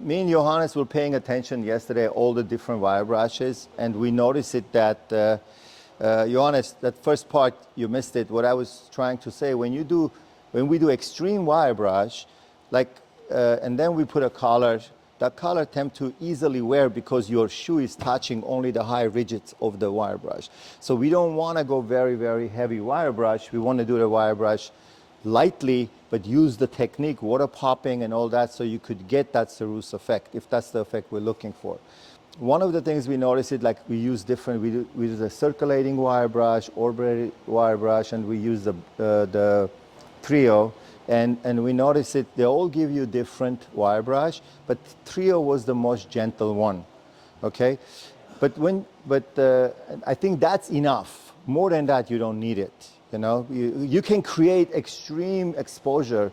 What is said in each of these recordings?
me and Johannes were paying attention yesterday, all the different wire brushes, and we noticed it that, Johannes, that first part, you missed it. What I was trying to say, when we do extreme wire brush, like, and then we put a collar, that collar tends to easily wear because your shoe is touching only the high ridges of the wire brush. So we don't want to go very, very heavy wire brush. We want to do the wire brush lightly, but use the technique, water popping and all that, so you could get that ceruse effect, if that's the effect we're looking for. One of the things we noticed is like we use different, we use a circulating wire brush, orbital wire brush, and we use the trio. And we noticed it, they all give you different wire brush, but trio was the most gentle one, okay? But I think that's enough. More than that, you don't need it. You know, you can create extreme exposure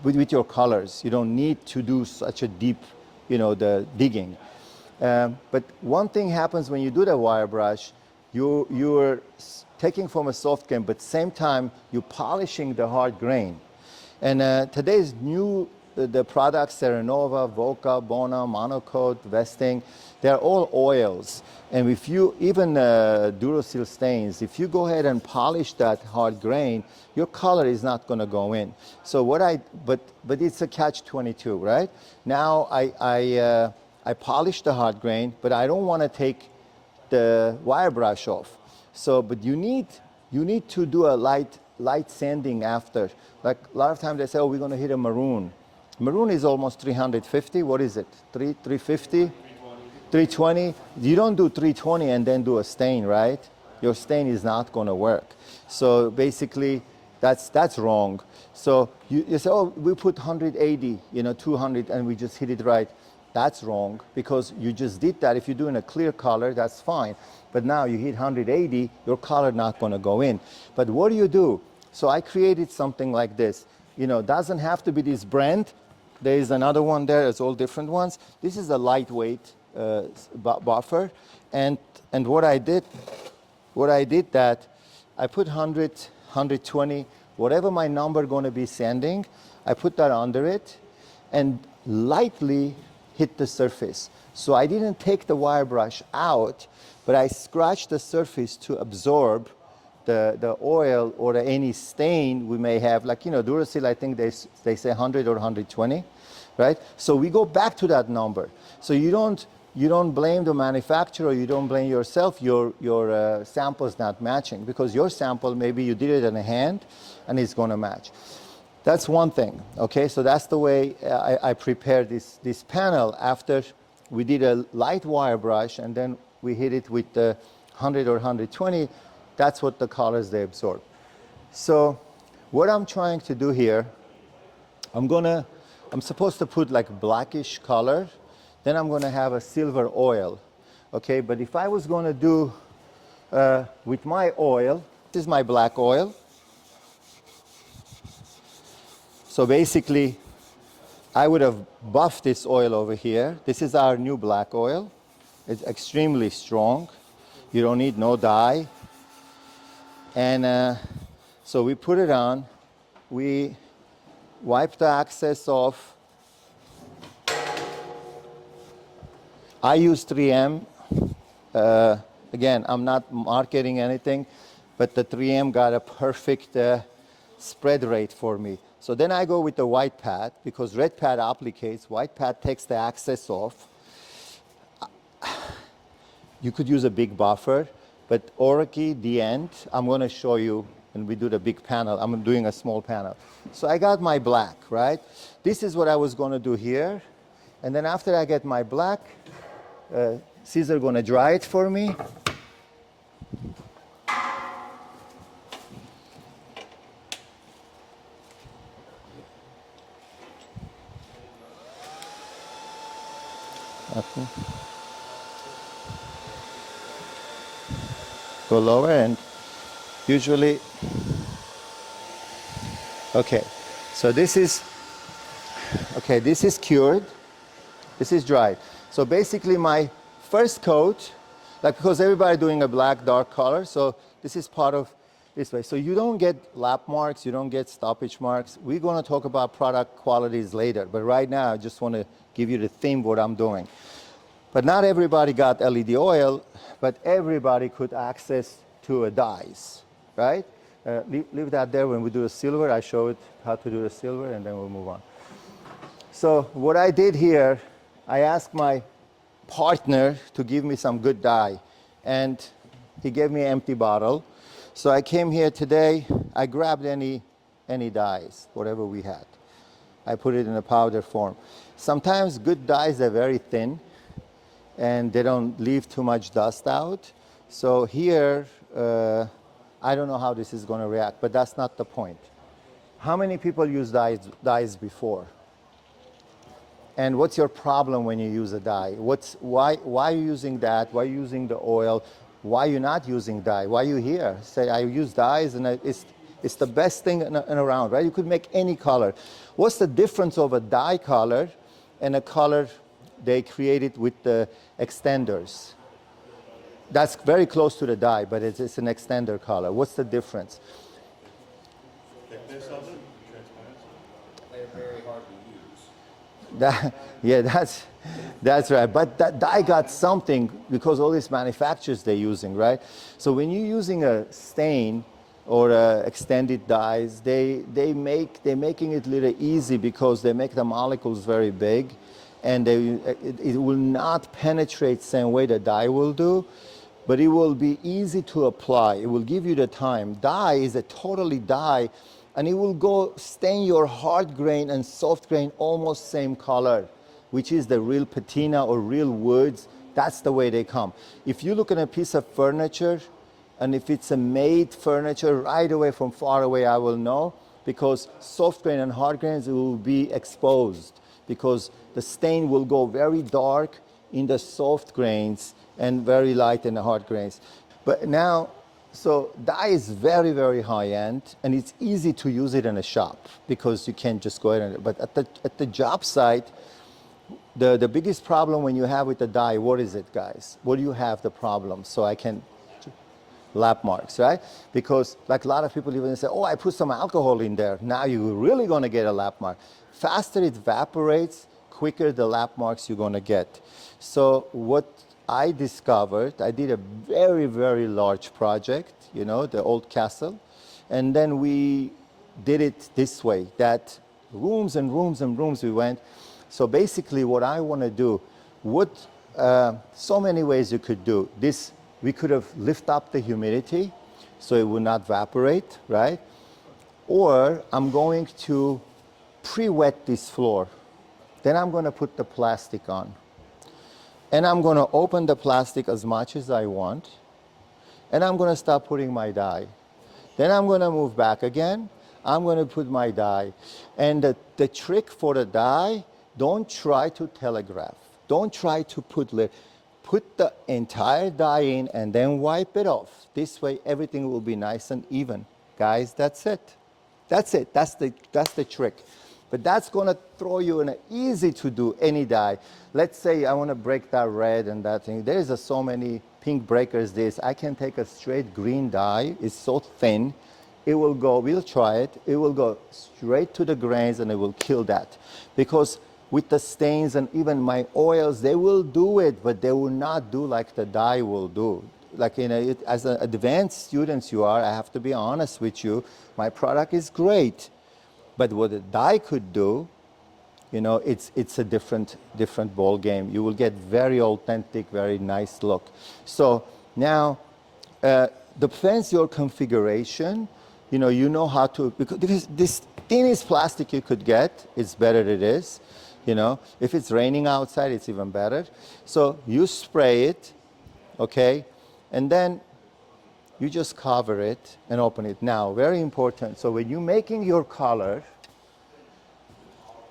with your colors. You don't need to do such a deep, you know, the digging. But one thing happens when you do the wire brush, you're taking from a soft grain, but same time you're polishing the hard grain. And today's new the products, Serenova, Voca, Bona, Monocoat, Vesting, they're all oils. And if you, even Duracell stains, if you go ahead and polish that hard grain, your color is not going to go in. So but it's a catch-22, right? Now I polish the hard grain, but I don't want to take the wire brush off. So, but you need to do a light sanding after. Like a lot of times they say, oh, we're going to hit a maroon. Maroon is almost 350. What is it? 350? 320. You don't do 320 and then do a stain, right? Your stain is not going to work. So basically, that's wrong. So you say, oh, we put 180, 200, and we just hit it right. That's wrong, because you just did that. If you're doing a clear color, that's fine. But now you hit 180, your color not going to go in. But what do? So I created something like this. Doesn't have to be this brand. There is another one there. It's all different ones. This is a lightweight buffer. And what I did that I put 100, 120, whatever my number going to be sanding, I put that under it and lightly hit the surface. So I didn't take the wire brush out, but I scratched the surface to absorb the oil or any stain we may have. Like, Duracell, I think they say 100 or 120, right? So we go back to that number. So you don't blame the manufacturer, you don't blame yourself, your sample is not matching, because your sample, maybe you did it in a hand and it's going to match. That's one thing, okay? So that's the way I prepared this panel after we did a light wire brush and then we hit it with the 100 or 120. That's what the colors they absorb. So what I'm trying to do here, I'm supposed to put like blackish color, then I'm going to have a silver oil, okay? But if I was going to do with my oil, this is my black oil. So basically, I would have buffed this oil over here. This is our new black oil. It's extremely strong. You don't need no dye. And so we put it on. We wipe the excess off. I use 3M. Again, I'm not marketing anything, but the 3M got a perfect spread rate for me. So then I go with the white pad, because red pad applicates, white pad takes the excess off. You could use a big buffer, but Orky, the end, I'm going to show you when we do the big panel. I'm doing a small panel. So I got my black, right? This is what I was going to do here. And then after I get my black, Caesar going to dry it for me. Okay. Go lower, and usually, okay, so this is cured, this is dried. So basically my first coat, like, because everybody doing a black dark color, so this is part of this way. So you don't get lap marks, you don't get stoppage marks. We're going to talk about product qualities later, but right now I just want to give you the theme what I'm doing. But not everybody got LED oil, but everybody could access to a dyes, right? Leave that there. When we do the silver, I show it how to do the silver, and then we'll move on. So what I did here, I asked my partner to give me some good dye, and he gave me an empty bottle. So I came here today, I grabbed any dyes, whatever we had. I put it in a powder form. Sometimes good dyes are very thin, and they don't leave too much dust out. So here, I don't know how this is going to react, but that's not the point. How many people use dyes before? And what's your problem when you use a dye? Why are you using that? Why are you using the oil? Why are you not using dye? Why are you here? Say, I use dyes, and it's the best thing around, right? You could make any color. What's the difference of a dye color and a color they created with the extenders? That's very close to the dye, but it's an extender color. What's the difference? Thickness of it, transparency. They're very hard to use. Yeah, that's right. But that dye got something because all these manufacturers they're using, right? So when you're using a stain or extended dyes, they're making it a little easy because they make the molecules very big, and it will not penetrate same way the dye will do, but it will be easy to apply. It will give you the time. Dye is a totally dye, and it will go stain your hard grain and soft grain almost same color, which is the real patina or real woods. That's the way they come. If you look at a piece of furniture, and if it's a made furniture, right away from far away I will know, because soft grain and hard grains will be exposed, because the stain will go very dark in the soft grains and very light in the hard grains. But now, so dye is very, very high end, and it's easy to use it in a shop because you can just go ahead and, but at the job site, the biggest problem when you have with the dye, what is it, guys? What do you have the problem? So I can, lap marks, right? Because like a lot of people even say, oh, I put some alcohol in there. Now you're really going to get a lap mark. Faster it evaporates, quicker the lap marks you're going to get. So what I discovered, I did a very, very large project, you know, the old castle. And then we did it this way, that rooms and rooms and rooms we went. So basically what I want to do, so many ways you could do this. We could have lifted up the humidity so it would not evaporate, right? Or I'm going to pre-wet this floor. Then I'm going to put the plastic on. And I'm going to open the plastic as much as I want. And I'm going to start putting my dye. Then I'm going to move back again. I'm going to put my dye. And the trick for the dye, don't try to telegraph. Don't try to put the entire dye in and then wipe it off. This way everything will be nice and even. Guys, that's it. That's it. That's the trick. But that's going to throw you in an easy to do any dye. Let's say I want to break that red and that thing. There's so many pink breakers this. I can take a straight green dye. It's so thin. It will go, we'll try it. It will go straight to the grains and it will kill that. Because with the stains and even my oils, they will do it, but they will not do like the dye will do. Like, as an advanced students you are, I have to be honest with you, my product is great. But what the dye could do, you know, it's a different ball game. You will get very authentic, very nice look. So now, depends your configuration. You know how to, because this thinnest plastic you could get, it's better it is. You know, if it's raining outside, it's even better. So you spray it, okay, and then you just cover it and open it. Now, very important. So when you're making your color,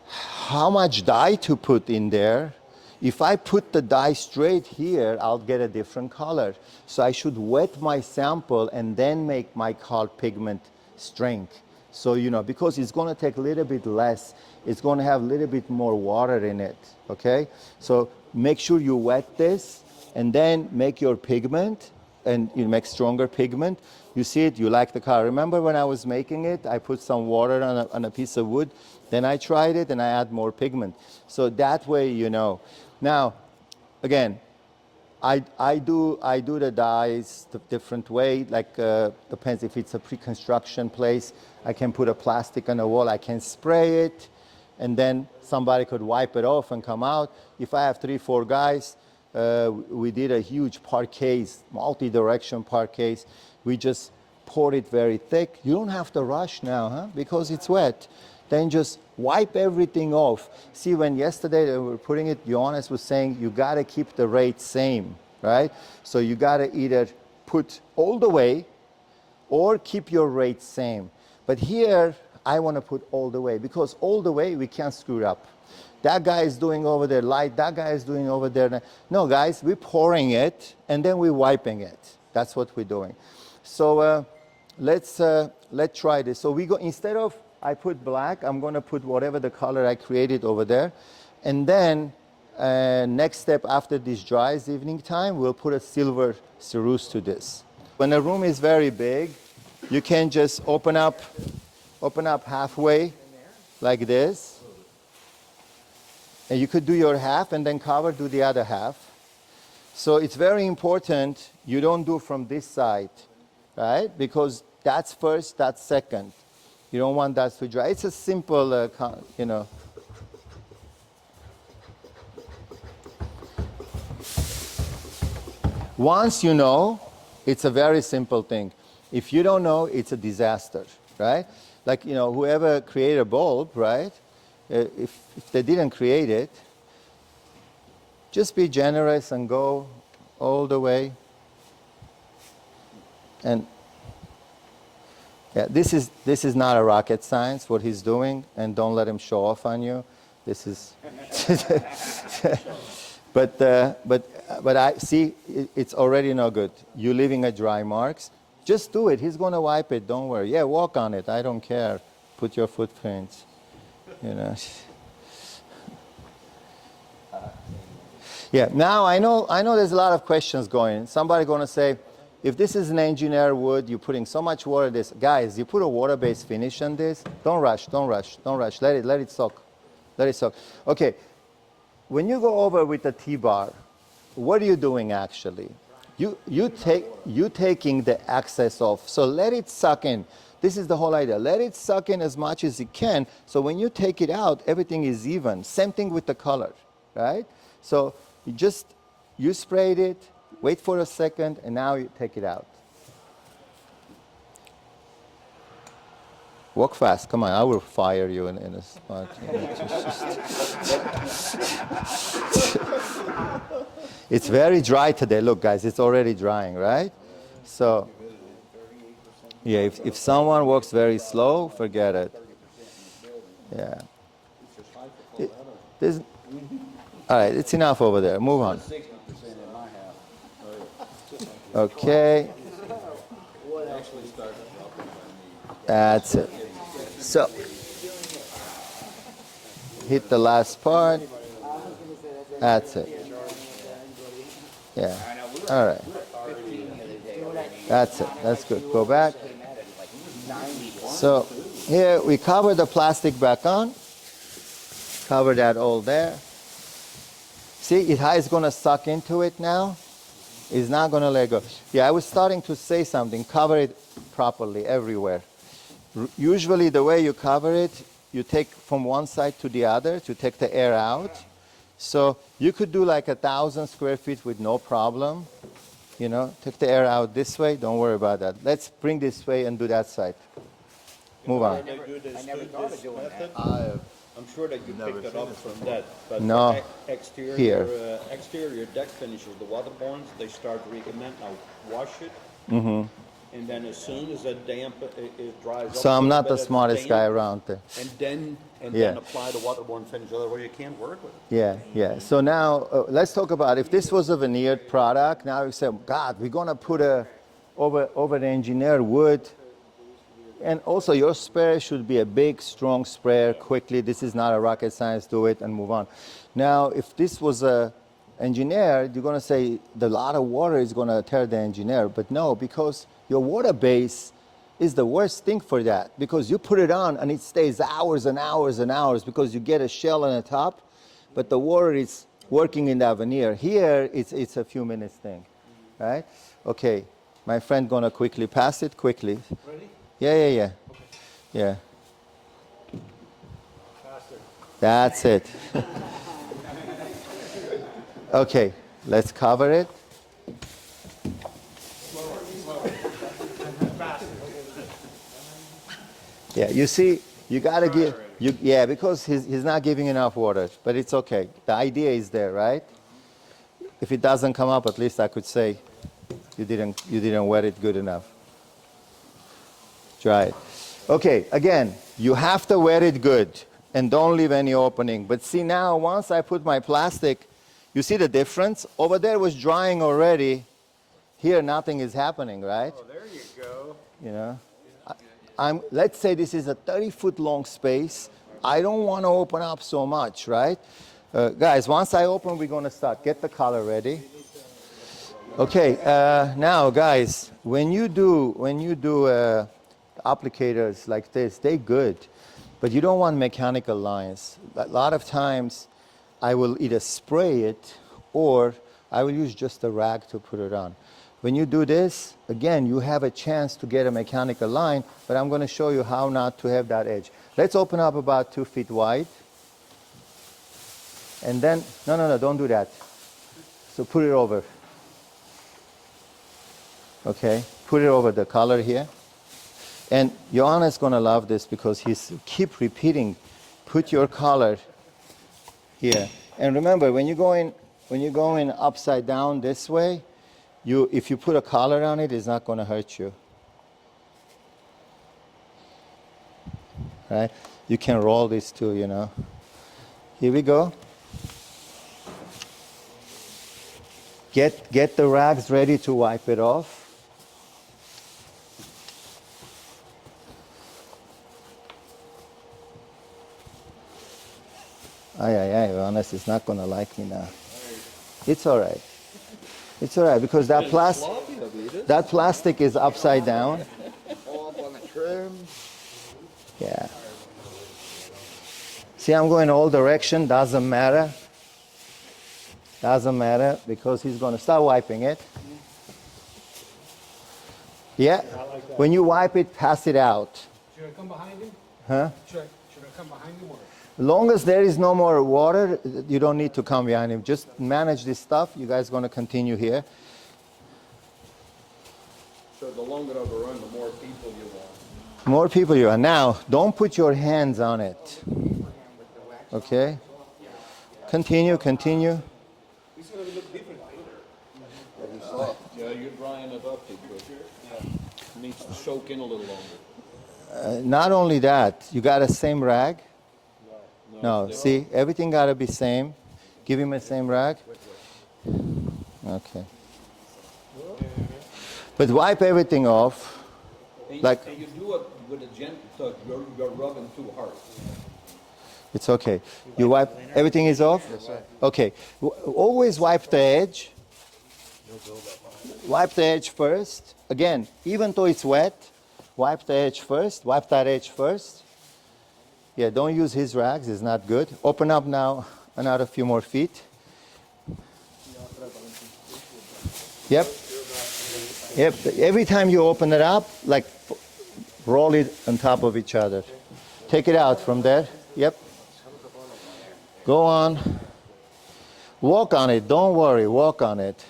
how much dye to put in there? If I put the dye straight here, I'll get a different color. So I should wet my sample and then make my color pigment strength. So, you know, because it's going to take a little bit less, it's going to have a little bit more water in it, okay? So make sure you wet this and then make your pigment and you make stronger pigment. You see it, you like the color. Remember when I was making it, I put some water on a piece of wood, then I tried it and I add more pigment. So that way you know. Now, again, I do the dyes the different way, like depends if it's a pre-construction place, I can put a plastic on the wall, I can spray it, and then somebody could wipe it off and come out. If I have 3-4 guys, we did a huge parquets, multi-direction parquets. We just poured it very thick. You don't have to rush now, huh? Because it's wet. Then just wipe everything off. See, when yesterday they were putting it, Johannes was saying you gotta keep the rate same, right? So you gotta either put all the way or keep your rate same. But here, I wanna put all the way, because all the way we can't screw it up. That guy is doing over there light, that guy is doing over there. No, guys, we're pouring it and then we're wiping it. That's what we're doing. So let's try this. So we go, instead of I put black, I'm gonna put whatever the color I created over there. And then next step after this dries evening time, we'll put a silver ceruse to this. When a room is very big, you can just open up halfway like this. And you could do your half and then cover, do the other half. So it's very important you don't do from this side, right? Because that's first, that's second. You don't want that to dry. It's a simple, you know. Once you know, it's a very simple thing. If you don't know, it's a disaster, right? Like, you know, whoever created a bulb, right? If they didn't create it, just be generous and go all the way. And yeah, this is not a rocket science, what he's doing, and don't let him show off on you. This is, but I see it's already no good. You're leaving a dry marks. Just do it. He's gonna wipe it. Don't worry. Yeah, walk on it. I don't care. Put your footprints. You know. Yeah. Now I know there's a lot of questions going. Somebody gonna say, if this is an engineer wood, you're putting so much water. This guys, you put a water-based finish on this. Don't rush. Don't rush. Don't rush. Let it soak. Let it soak. Okay. When you go over with the T-bar, what are you doing actually? You taking the excess off. So let it suck in. This is the whole idea. Let it suck in as much as it can. So when you take it out, everything is even. Same thing with the color, right? So you sprayed it, wait for a second, and now you take it out. Walk fast. Come on, I will fire you in a spot. It's very dry today. Look, guys, it's already drying, right? So, yeah, if someone walks very slow, forget it. Yeah. All right, it's enough over there. Move on. Okay. That's it. So, hit the last part. That's it. Yeah. All right. That's it. That's good. Go back. So, here we cover the plastic back on. Cover that all there. See, it's going to suck into it now. It's not going to let go. Yeah, I was starting to say something. Cover it properly everywhere. Usually the way you cover it, you take from one side to the other to take the air out. So you could do like 1,000 square feet with no problem. You know, take the air out this way. Don't worry about that. Let's bring this way and do that side. Move on. I never thought of doing that. I'm sure that you picked it up from that. But no. Exterior deck finishes, the waterborne, they start recommend now wash it. Mm-hmm. And then as soon as it dries up. So I'm not the smartest guy around there. And then apply the waterborne finish. Otherwise you can't work with it. Yeah, yeah. So now let's talk about if this was a veneered product. Now you say, God, we're gonna put over the engineered wood. And also your sprayer should be a big, strong sprayer quickly. This is not a rocket science. Do it and move on. Now, if this was a engineer, you're going to say the lot of water is going to tear the engineer. But no, because your water base is the worst thing for that. Because you put it on and it stays hours and hours and hours because you get a shell on the top, but the water is working in that veneer. Here, it's a few minutes thing, right? Okay, my friend going to quickly pass it, quickly. Ready? Yeah. Okay. Yeah. Faster. That's it. Okay, let's cover it. Slower, slower. Faster. Yeah, you see, you gotta give, yeah, because he's not giving enough water, but it's okay. The idea is there, right? If it doesn't come up, at least I could say you didn't wet it good enough. Try it. Okay, again, you have to wet it good and don't leave any opening. But see now, once I put my plastic, you see the difference? Over there was drying already. Here, nothing is happening, right? Oh, there you go. You know, let's say this is a 30-foot long space. I don't want to open up so much, right? Guys, once I open, we're going to start. Get the color ready. Okay, now, guys, when you do applicators like this, they're good, but you don't want mechanical lines. A lot of times, I will either spray it or I will use just a rag to put it on. When you do this, again, you have a chance to get a mechanical line, but I'm going to show you how not to have that edge. Let's open up about 2 feet wide. And then, no, don't do that. So put it over. Okay, put it over the color here. And Johanna's going to love this because he's keep repeating, put your color here. And remember, when you're going upside down this way, if you put a collar on it, it's not going to hurt you. Right? You can roll this too, you know. Here we go. Get the rags ready to wipe it off. Honest, it's not going to like me now. It's all right. It's all right because that plastic is upside down. All up on the trim. Yeah. See, I'm going all direction. Doesn't matter. Doesn't matter because he's going to start wiping it. Yeah. When you wipe it, pass it out. Should I come behind him? Huh? Should I come behind him or? As long as there is no more water, you don't need to come behind him. Just manage this stuff. You guys are going to continue here. So the longer of a run, the more people you want. More people you are. Now, don't put your hands on it. Okay? Continue. He's going to look different. Yeah, you're drying it up too quick. It needs to soak in a little longer. Not only that, you got a same rag? No, see, everything got to be same. Give him a same rag. Okay. But wipe everything off. And Like, you do it with a gentle touch. You're rubbing too hard. it's okay. You wipe, everything is off? Yes, sir. Okay. Always wipe the edge. Wipe the edge first. Again, even though it's wet, wipe the edge first. Wipe that edge first. Yeah, don't use his rags. It's not good. Open up now another few more feet. Yep. Every time you open it up, like roll it on top of each other. Take it out from there. Yep. Go on. Walk on it. Don't worry. Walk on it.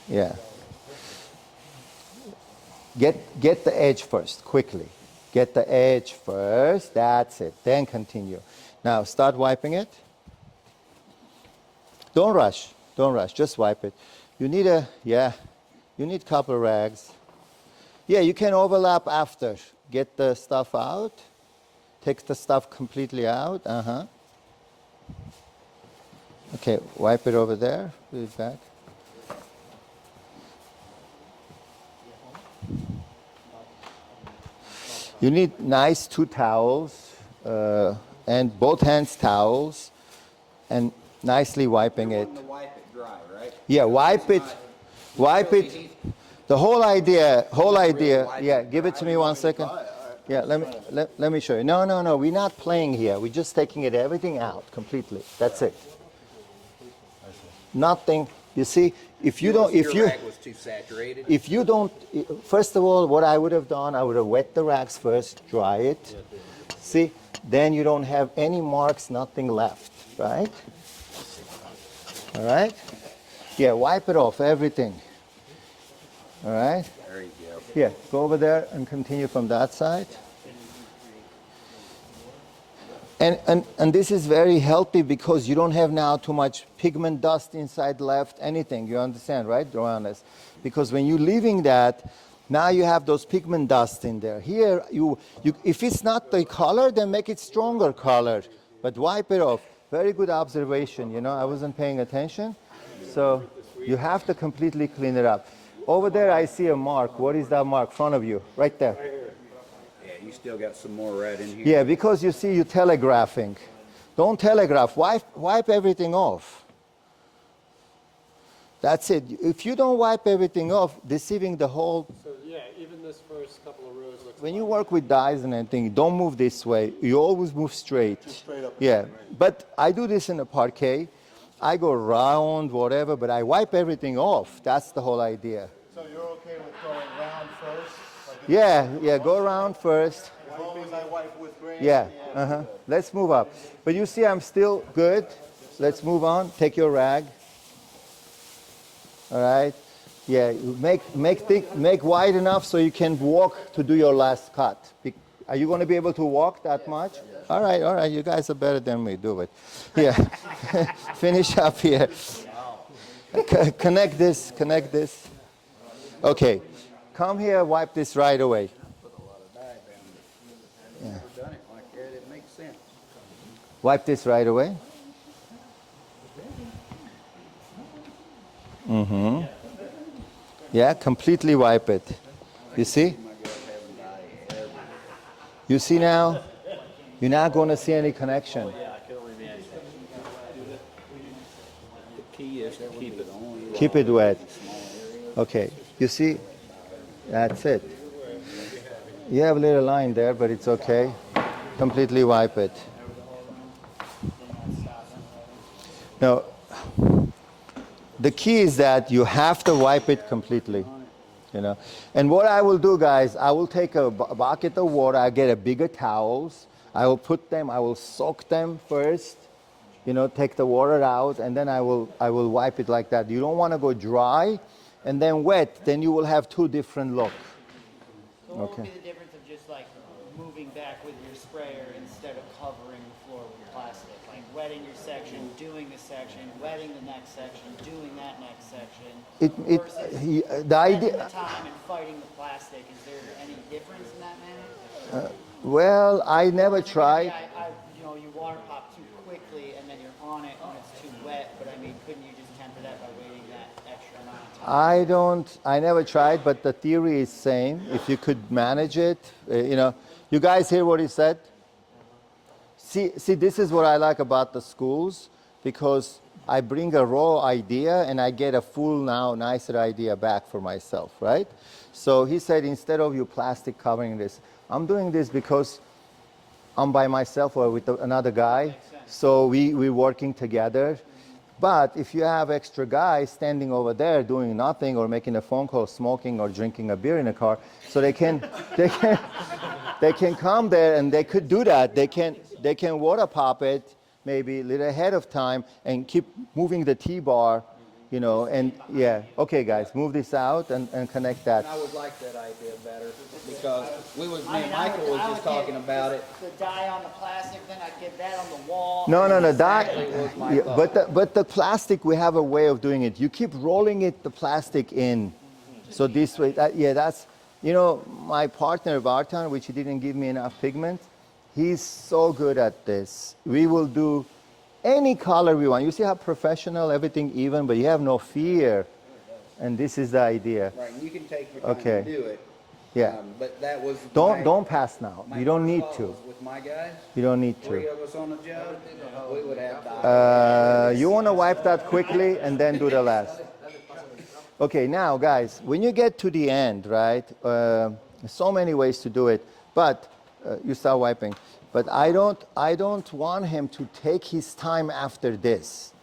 Yeah. Get the edge first, quickly. Get the edge first. That's it. Then continue. Now start wiping it. Don't rush. Don't rush. Just wipe it. You need you need couple rags. Yeah, you can overlap after. Get the stuff out. Take the stuff completely out. Okay, wipe it over there. Put it back. You need nice 2 towels, and both hands towels, and nicely wiping it. To wipe it dry, right? Yeah, wipe it. Wipe it. The whole idea, yeah, give it to me 1 second. Yeah, let me show you. No, we're not playing here. We're just taking it, everything out completely. That's it. Nothing. You see, if you don't, Your rag was too saturated. if you don't, first of all, what I would have done, I would have wet the rags first, dry it. See, then you don't have any marks, nothing left, right? All right? Yeah, wipe it off, everything. All right? There you go. Yeah, go over there and continue from that side. And this is very healthy because you don't have now too much pigment dust inside left, anything. You understand, right, Johannes? Because when you're leaving that, now you have those pigment dust in there. Here, if it's not the color, then make it stronger color. But wipe it off. Very good observation. You know, I wasn't paying attention. So you have to completely clean it up. Over there, I see a mark. What is that mark? Front of you, right there. Yeah, you still got some more red in here. Yeah, because you see, you're telegraphing. Don't telegraph. Wipe everything off. That's it. If you don't wipe everything off, deceiving the whole. So yeah, even this first couple of rows looks. When you work with dyes and anything, don't move this way. You always move straight. Just straight up. Yeah, but I do this in a parquet. I go round, whatever, but I wipe everything off. That's the whole idea. So you're okay with going round first? Yeah, go around first. As long as I wipe with grain? Yeah, Let's move up. But you see, I'm still good. Let's move on. Take your rag. All right. Yeah, make wide enough so you can walk to do your last cut. Are you going to be able to walk that much? All right. You guys are better than me. Do it. Yeah. Finish up here. Connect this. Okay. Come here. Wipe this right away. Yeah. Never done it like that. It makes sense. Wipe this right away. Yeah, completely wipe it. You see? You see now? You're not going to see any connection. The key is to keep it on. Keep it wet. Okay. You see? That's it. You have a little line there, but it's okay. Completely wipe it. Now, the key is that you have to wipe it completely, you know. And what I will do, guys, I will take a bucket of water. I get a bigger towels. I will soak them first, you know, take the water out, and then I will wipe it like that. You don't want to go dry and then wet. Then you will have 2 different looks. So what would be the difference of just like moving back with your sprayer instead of covering the floor with plastic? Like wetting your section, doing the section, wetting the next section, doing that next section. The idea. The time and fighting the plastic. Is there any difference in that manner? Well, I never tried. You know, you water pop too quickly and then you're on it when it's too wet. But I mean, couldn't you just temper that by waiting that extra amount of time? I never tried, but the theory is same. If you could manage it, you know. You guys hear what he said? See, this is what I like about the schools, because I bring a raw idea and I get a full now nicer idea back for myself, right? So he said, instead of you plastic covering this, I'm doing this because I'm by myself or with another guy. So we're working together. But if you have extra guys standing over there doing nothing or making a phone call, smoking or drinking a beer in a car, so they can come there and they could do that. They can water pop it maybe a little ahead of time and keep moving the T-bar, you know, and yeah. Okay, guys, move this out and connect that. I would like that idea better because me and Michael was just talking about it. The dye on the plastic, then I'd get that on the wall. No, Exactly was my yeah, thought. but the plastic, we have a way of doing it. You keep rolling the plastic in. So this way, that's, you know, my partner Vartan, which he didn't give me enough pigment, he's so good at this. We will do any color we want. You see how professional, everything even, but you have no fear. And this is the idea. Right, and you can take your time Okay. and do it. Yeah. But that was Don't pass now. my You don't first need call to. was with my guys. You don't need Three to. of us on the job, we would have died. You want to wipe that quickly and then do the last. Okay, now guys, when you get to the end, right? So many ways to do it, but you start wiping. But I don't want him to take his time after this.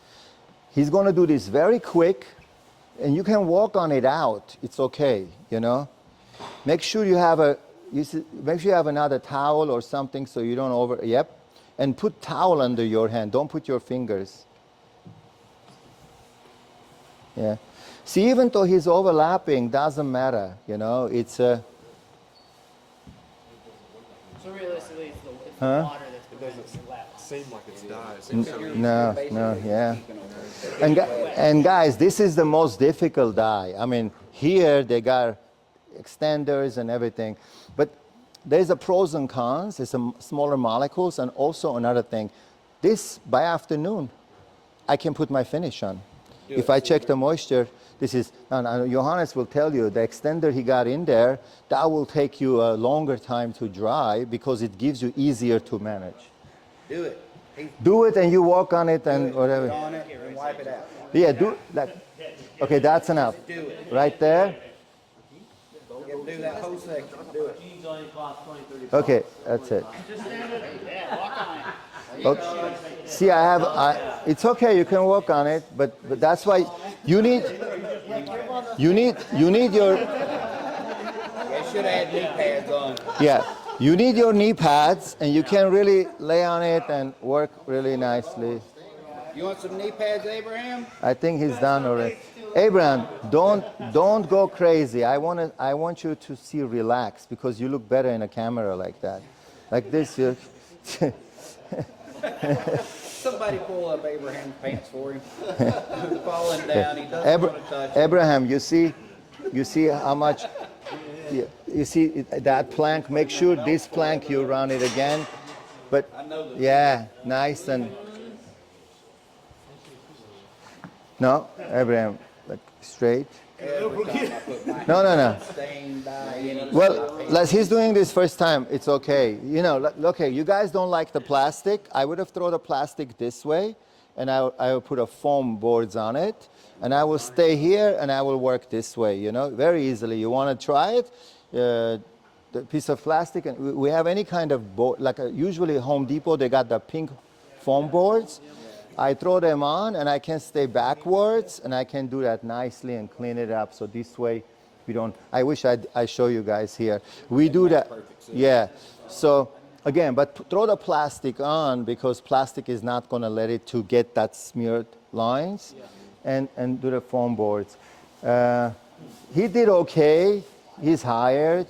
He's going to do this very quick, and you can walk on it out. It's okay, you know. Make sure you have make sure you have another towel or something so you don't over. Yep, and put towel under your hand. Don't put your fingers. Yeah. See, even though he's overlapping, doesn't matter. You know, it's a. So realistically, it's the Huh? water that's preventing the left. Seem like it's dyes. No, yeah. And guys, this is the most difficult dye. I mean, here they got extenders and everything, but there's a pros and cons. There's some smaller molecules, and also another thing. This by afternoon, I can put my finish on. If I check the moisture, this is, and Johannes will tell you, the extender he got in there, that will take you a longer time to dry because it gives you easier to manage. Do it. Do it and you walk on it and whatever. On it and wipe it out. Yeah, do that. Okay, that's enough. Do it. Right there. Do that whole section. Do it. Okay, that's it. Yeah, walk on it. Okay. See, it's okay, you can walk on it, but that's why you need your, You should have had knee pads on. yeah, you need your knee pads, and you can really lay on it and work really nicely. You want some knee pads, Abraham? I think he's done already. Abraham, don't go crazy. I want you to see relaxed, because you look better in a camera like that. Like this, you Somebody pull up Abraham's pants for him. He's falling down. He doesn't want to touch it. Abraham, you see how much, you see that plank, make sure this plank you run it again. But yeah, nice and, no, Abraham, like straight. No. Stain dye in it. Well, he's doing this first time. It's okay. You know, okay, you guys don't like the plastic. I would have thrown the plastic this way, and I will put a foam boards on it, and I will stay here, and I will work this way, you know, very easily. You want to try it? The piece of plastic, and we have any kind of board, like usually Home Depot, they got the pink foam boards. I throw them on, and I can stay backwards, and I can do that nicely and clean it up. So this way, we don't. I wish I show you guys here. We do that. Yeah. So again, but throw the plastic on, because plastic is not going to let it to get that smeared lines, and do the foam boards. He did okay. He's hired,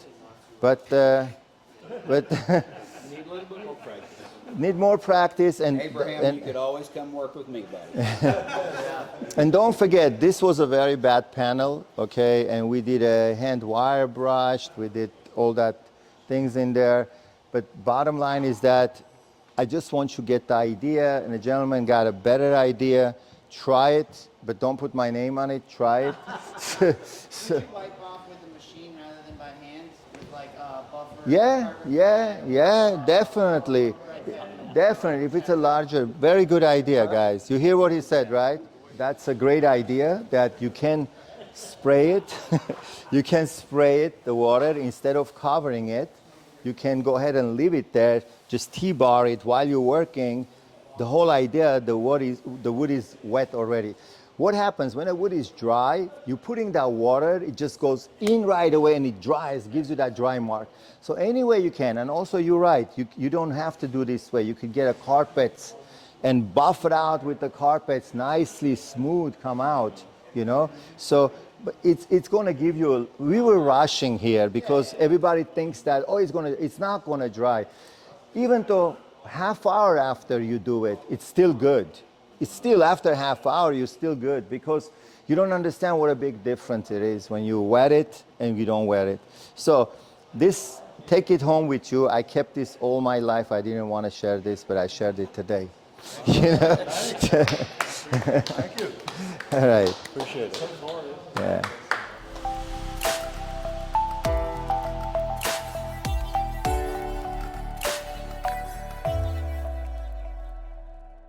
but need more practice. And Abraham, you could always come work with me, buddy. and don't forget, this was a very bad panel, okay? And we did a hand wire brushed, we did all that things in there. But bottom line is that I just want you to get the idea, and the gentleman got a better idea. Try it, but don't put my name on it. Try it. Would you wipe off with a machine rather than by hand with like a buffer? Yeah, definitely. Definitely, if it's a larger, very good idea, guys. You hear what he said, right? That's a great idea, that you can spray it. You can spray it, the water, instead of covering it. You can go ahead and leave it there, just T-bar it while you're working. The whole idea, the wood is wet already. What happens when a wood is dry, you're putting that water, it just goes in right away and it dries, gives you that dry mark. So any way you can, and also you're right, you don't have to do this way. You could get a carpet and buff it out with the carpets, nicely smooth come out, you know. So but it's going to give you, we were rushing here because everybody thinks that, oh, it's not going to dry. Even though half hour after you do it, it's still good. It's still, after half hour, you're still good, because you don't understand what a big difference it is when you wet it and you don't wet it. So this, take it home with you. I kept this all my life. I didn't want to share this, but I shared it today. You know? Thank you. All right. Appreciate it. Yeah.